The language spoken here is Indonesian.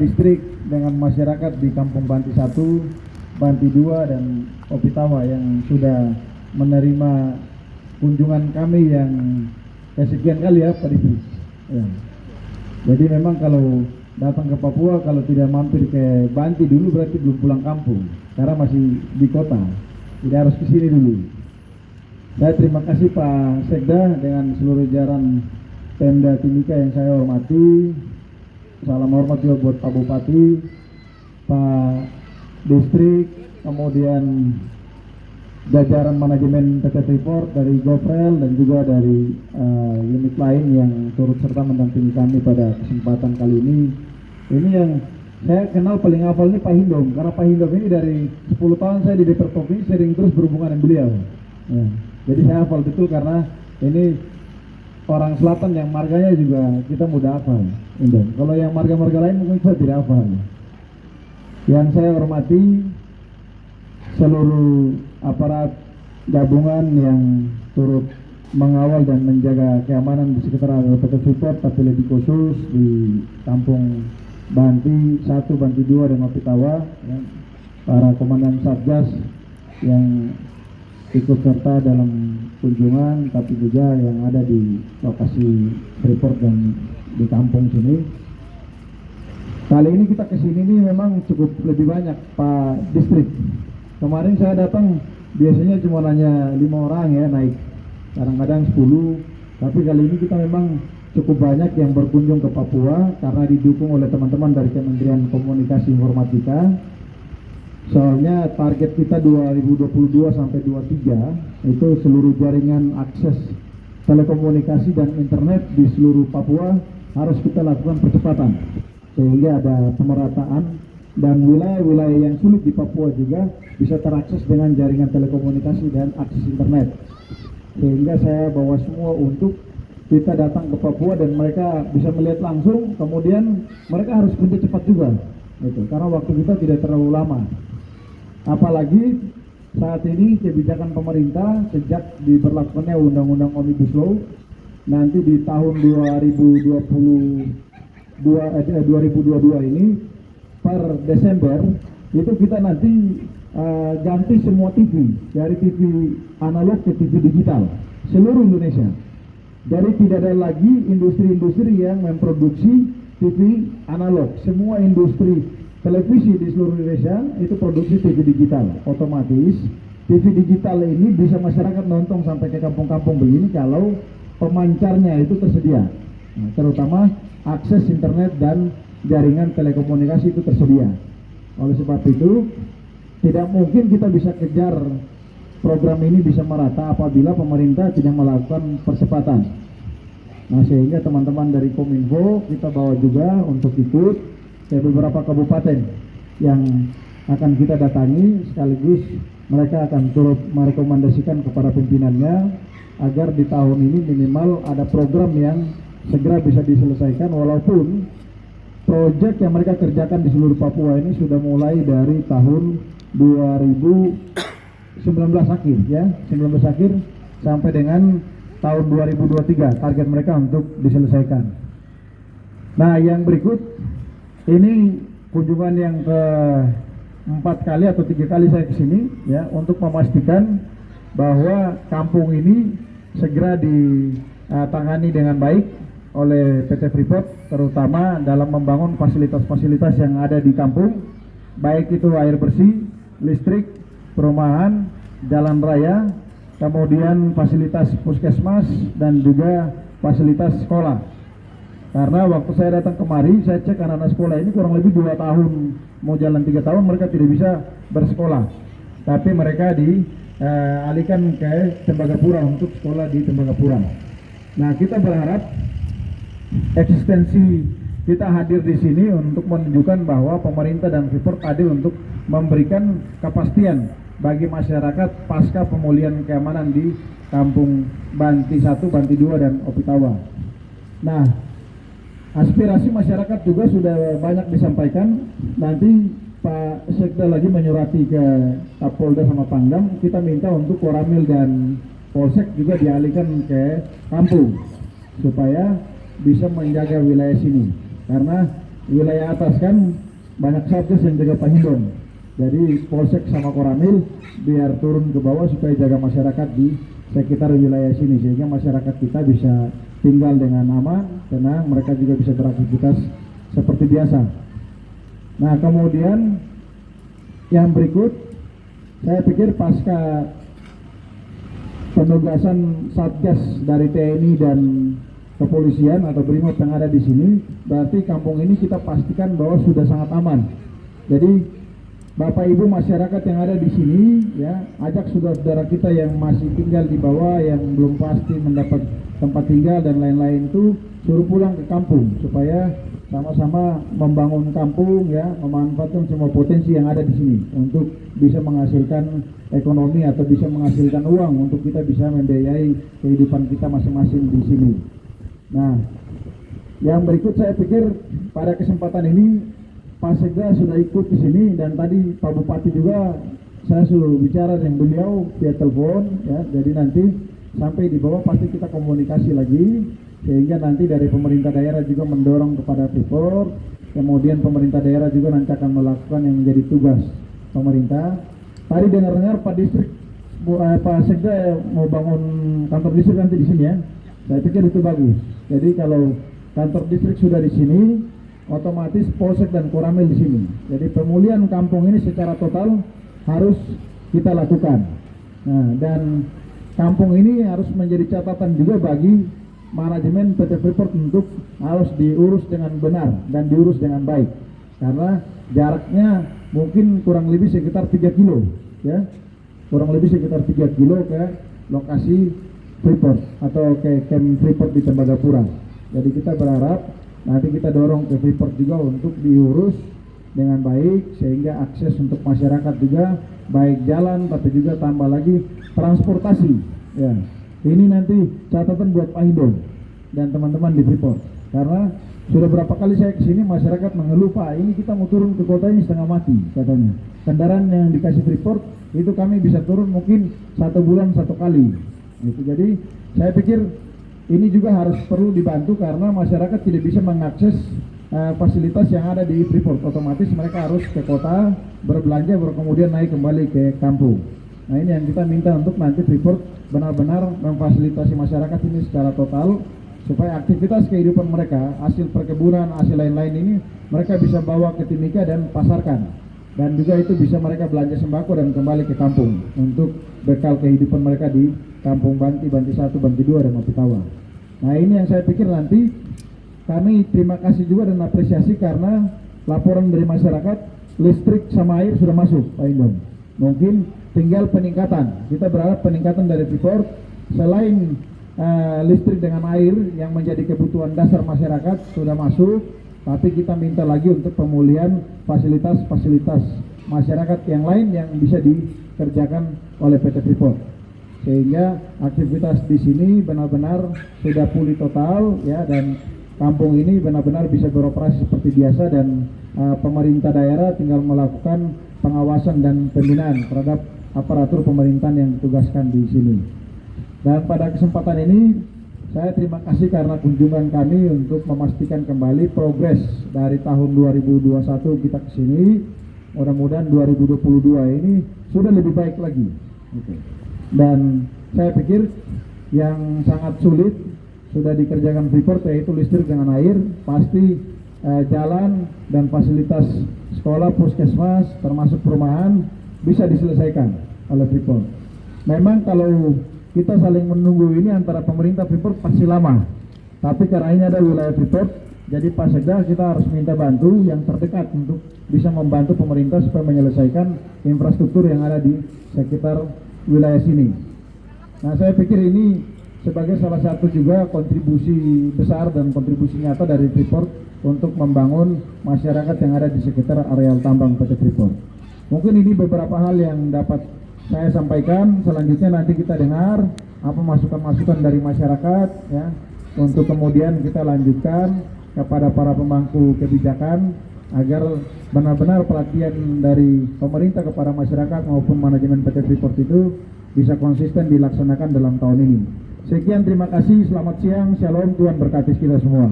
distrik dengan masyarakat di Kampung Banti 1, Banti 2 dan Opitawa yang sudah menerima kunjungan kami yang kesekian kali ya Pak Distrik. Ya. Jadi memang kalau datang ke Papua kalau tidak mampir ke Banti dulu berarti belum pulang kampung karena masih di kota. Jadi harus ke sini dulu. Saya terima kasih Pak Sekda dengan seluruh jajaran Pemda Timika yang saya hormati. Salam hormat juga buat Pak Bupati, Pak Distrik, kemudian jajaran manajemen PT Freeport dari Gofrel dan juga dari unit lain yang turut serta mendampingi kami pada kesempatan kali ini. Ini yang saya kenal paling hafal ini Pak Hindom, karena Pak Hindom ini dari 10 tahun saya di DPR Provinsi sering terus berhubungan dengan beliau. Ya, jadi saya hafal betul karena ini orang selatan yang marganya juga kita mudah hafal. Kalau yang marga-marga lain mungkin saya tidak hafal. Yang saya hormati seluruh aparat gabungan yang turut mengawal dan menjaga keamanan di sekitar PT Freeport, tapi lebih khusus di Kampung Banti 1, Banti 2 dan Opitawa, ya. Para komandan Satgas yang ikut serta dalam kunjungan, tapi juga yang ada di lokasi Freeport dan di kampung sini. Kali ini kita kesini ini memang cukup lebih banyak Pak Distrik. Kemarin saya datang biasanya cuma hanya 5 orang ya naik, kadang-kadang 10. Tapi kali ini kita memang cukup banyak yang berkunjung ke Papua karena didukung oleh teman-teman dari Kementerian Komunikasi Informatika. Soalnya target kita 2022 sampai 2023 itu seluruh jaringan akses telekomunikasi dan internet di seluruh Papua harus kita lakukan percepatan sehingga ada pemerataan dan wilayah-wilayah yang sulit di Papua juga bisa terakses dengan jaringan telekomunikasi dan akses internet. Sehingga saya bawa semua untuk kita datang ke Papua dan mereka bisa melihat langsung, kemudian mereka harus kerja cepat juga gitu, karena waktu kita tidak terlalu lama. Apalagi saat ini kebijakan pemerintah sejak diberlakukannya Undang-Undang Omnibus Law, nanti di tahun 2022 ini per Desember itu kita nanti ganti semua TV dari TV analog ke TV digital seluruh Indonesia. Jadi tidak ada lagi industri-industri yang memproduksi TV analog. Semua industri televisi di seluruh Indonesia itu produksi TV digital. Otomatis TV digital ini bisa masyarakat nonton sampai ke kampung-kampung begini kalau pemancarnya itu tersedia. Nah, terutama akses internet dan jaringan telekomunikasi itu tersedia. Oleh sebab itu tidak mungkin kita bisa kejar program ini bisa merata apabila pemerintah tidak melakukan percepatan. Nah, sehingga teman-teman dari Kominfo kita bawa juga untuk ikut ke beberapa kabupaten yang akan kita datangi, sekaligus mereka akan turut merekomendasikan kepada pimpinannya agar di tahun ini minimal ada program yang segera bisa diselesaikan, walaupun proyek yang mereka kerjakan di seluruh Papua ini sudah mulai dari tahun 2019 akhir ya, 19 akhir sampai dengan tahun 2023 target mereka untuk diselesaikan. Nah, yang berikut ini kunjungan yang ke-4 kali atau 3 kali saya ke sini ya, untuk memastikan bahwa kampung ini segera ditangani dengan baik oleh PT Freeport, terutama dalam membangun fasilitas-fasilitas yang ada di kampung, baik itu air bersih, listrik, perumahan, jalan raya, kemudian fasilitas puskesmas dan juga fasilitas sekolah. Karena waktu saya datang kemari, saya cek anak-anak sekolah ini kurang lebih 2 tahun, mau jalan 3 tahun mereka tidak bisa bersekolah. Tapi mereka dialihkan ke Tembagapura untuk sekolah di Tembagapura. Nah, kita berharap eksistensi kita hadir di sini untuk menunjukkan bahwa pemerintah dan Freeport adil untuk memberikan kepastian bagi masyarakat pasca pemulihan keamanan di Kampung Banti 1, Banti 2 dan Opitawa. Nah, aspirasi masyarakat juga sudah banyak disampaikan. Nanti Pak Sekda lagi menyurati ke Kapolda sama Pangdam, kita minta untuk Koramil dan Polsek juga dialihkan ke kampung supaya bisa menjaga wilayah sini. Karena wilayah atas kan banyak satgas yang jaga Pahindong. Jadi Polsek sama Koramil biar turun ke bawah supaya jaga masyarakat di sekitar wilayah sini sehingga masyarakat kita bisa tinggal dengan aman, tenang, mereka juga bisa beraktivitas seperti biasa. Nah, kemudian yang berikut, saya pikir pasca penugasan satgas dari TNI dan kepolisian atau BRIMOB yang ada di sini, berarti kampung ini kita pastikan bahwa sudah sangat aman. Jadi Bapak Ibu masyarakat yang ada di sini, ya, ajak saudara-saudara kita yang masih tinggal di bawah, yang belum pasti mendapat tempat tinggal dan lain-lain itu, suruh pulang ke kampung supaya sama-sama membangun kampung, ya, memanfaatkan semua potensi yang ada di sini untuk bisa menghasilkan ekonomi atau bisa menghasilkan uang untuk kita bisa membiayai kehidupan kita masing-masing di sini. Nah, yang berikut saya pikir pada kesempatan ini Pak Sekda sudah ikut di sini dan tadi Pak Bupati juga saya suruh bicara dengan beliau via telepon, ya. Jadi nanti sampai di bawah pasti kita komunikasi lagi sehingga nanti dari pemerintah daerah juga mendorong kepada Freeport, kemudian pemerintah daerah juga nanti akan melakukan yang menjadi tugas pemerintah. Tadi dengar-dengar Pak Distrik Pak Sekda mau bangun kantor distrik nanti di sini, ya. Saya pikir itu bagus. Jadi kalau kantor distrik sudah di sini, otomatis Polsek dan Koramil di sini. Jadi pemulihan kampung ini secara total harus kita lakukan. Nah, dan kampung ini harus menjadi catatan juga bagi manajemen PT Freeport untuk harus diurus dengan benar dan diurus dengan baik. Karena jaraknya mungkin kurang lebih sekitar 3 kilo, ya. Kurang lebih sekitar 3 kilo ke lokasi Freeport atau ke camp Freeport di Tembagapura. Jadi kita berharap nanti kita dorong ke Freeport juga untuk diurus dengan baik sehingga akses untuk masyarakat juga baik jalan tapi juga tambah lagi transportasi, ya. Ini nanti catatan buat Pak Hindong dan teman-teman di Freeport karena sudah berapa kali saya kesini masyarakat mengeluh, Pak, ini kita mau turun ke kota ini setengah mati katanya. Kendaraan yang dikasih Freeport itu kami bisa turun mungkin 1 bulan 1 kali gitu. Jadi saya pikir ini juga harus perlu dibantu karena masyarakat tidak bisa mengakses fasilitas yang ada di Freeport. Otomatis mereka harus ke kota berbelanja baru kemudian naik kembali ke kampung. Nah, ini yang kita minta untuk nanti Freeport benar-benar memfasilitasi masyarakat ini secara total supaya aktivitas kehidupan mereka, hasil perkebunan, hasil lain-lain ini mereka bisa bawa ke Timika dan pasarkan. Dan juga itu bisa mereka belanja sembako dan kembali ke kampung untuk bekal kehidupan mereka di Kampung Banti, Banti 1, Banti 2 dan Mapitawa. Nah, ini yang saya pikir nanti kami terima kasih juga dan apresiasi karena laporan dari masyarakat listrik sama air sudah masuk, Pak Indong. Mungkin tinggal peningkatan. Kita berharap peningkatan dari Freeport selain listrik dengan air yang menjadi kebutuhan dasar masyarakat sudah masuk, tapi kita minta lagi untuk pemulihan fasilitas-fasilitas masyarakat yang lain yang bisa dikerjakan oleh PT Freeport. Sehingga aktivitas di sini benar-benar sudah pulih total, ya, dan kampung ini benar-benar bisa beroperasi seperti biasa dan pemerintah daerah tinggal melakukan pengawasan dan pembinaan terhadap aparatur pemerintahan yang ditugaskan di sini. Dan pada kesempatan ini saya terima kasih karena kunjungan kami untuk memastikan kembali progres dari tahun 2021 kita ke sini. Mudah-mudahan 2022 ini sudah lebih baik lagi. Gitu. Dan saya pikir yang sangat sulit sudah dikerjakan Freeport yaitu listrik dengan air. Pasti jalan dan fasilitas sekolah, puskesmas, termasuk perumahan bisa diselesaikan oleh Freeport. Memang kalau kita saling menunggu ini antara pemerintah Freeport pasti lama. Tapi karena ini ada wilayah Freeport, jadi Pak Sekda kita harus minta bantu yang terdekat untuk bisa membantu pemerintah supaya menyelesaikan infrastruktur yang ada di sekitar wilayah sini. Nah, saya pikir ini sebagai salah satu juga kontribusi besar dan kontribusi nyata dari Freeport untuk membangun masyarakat yang ada di sekitar areal tambang PT Freeport. Mungkin ini beberapa hal yang dapat saya sampaikan. Selanjutnya nanti kita dengar apa masukan-masukan dari masyarakat, ya, untuk kemudian kita lanjutkan kepada para pemangku kebijakan agar benar-benar pelatihan dari pemerintah kepada masyarakat maupun manajemen PT Freeport itu bisa konsisten dilaksanakan dalam tahun ini. Sekian, terima kasih, selamat siang, shalom, Tuhan berkati kita semua.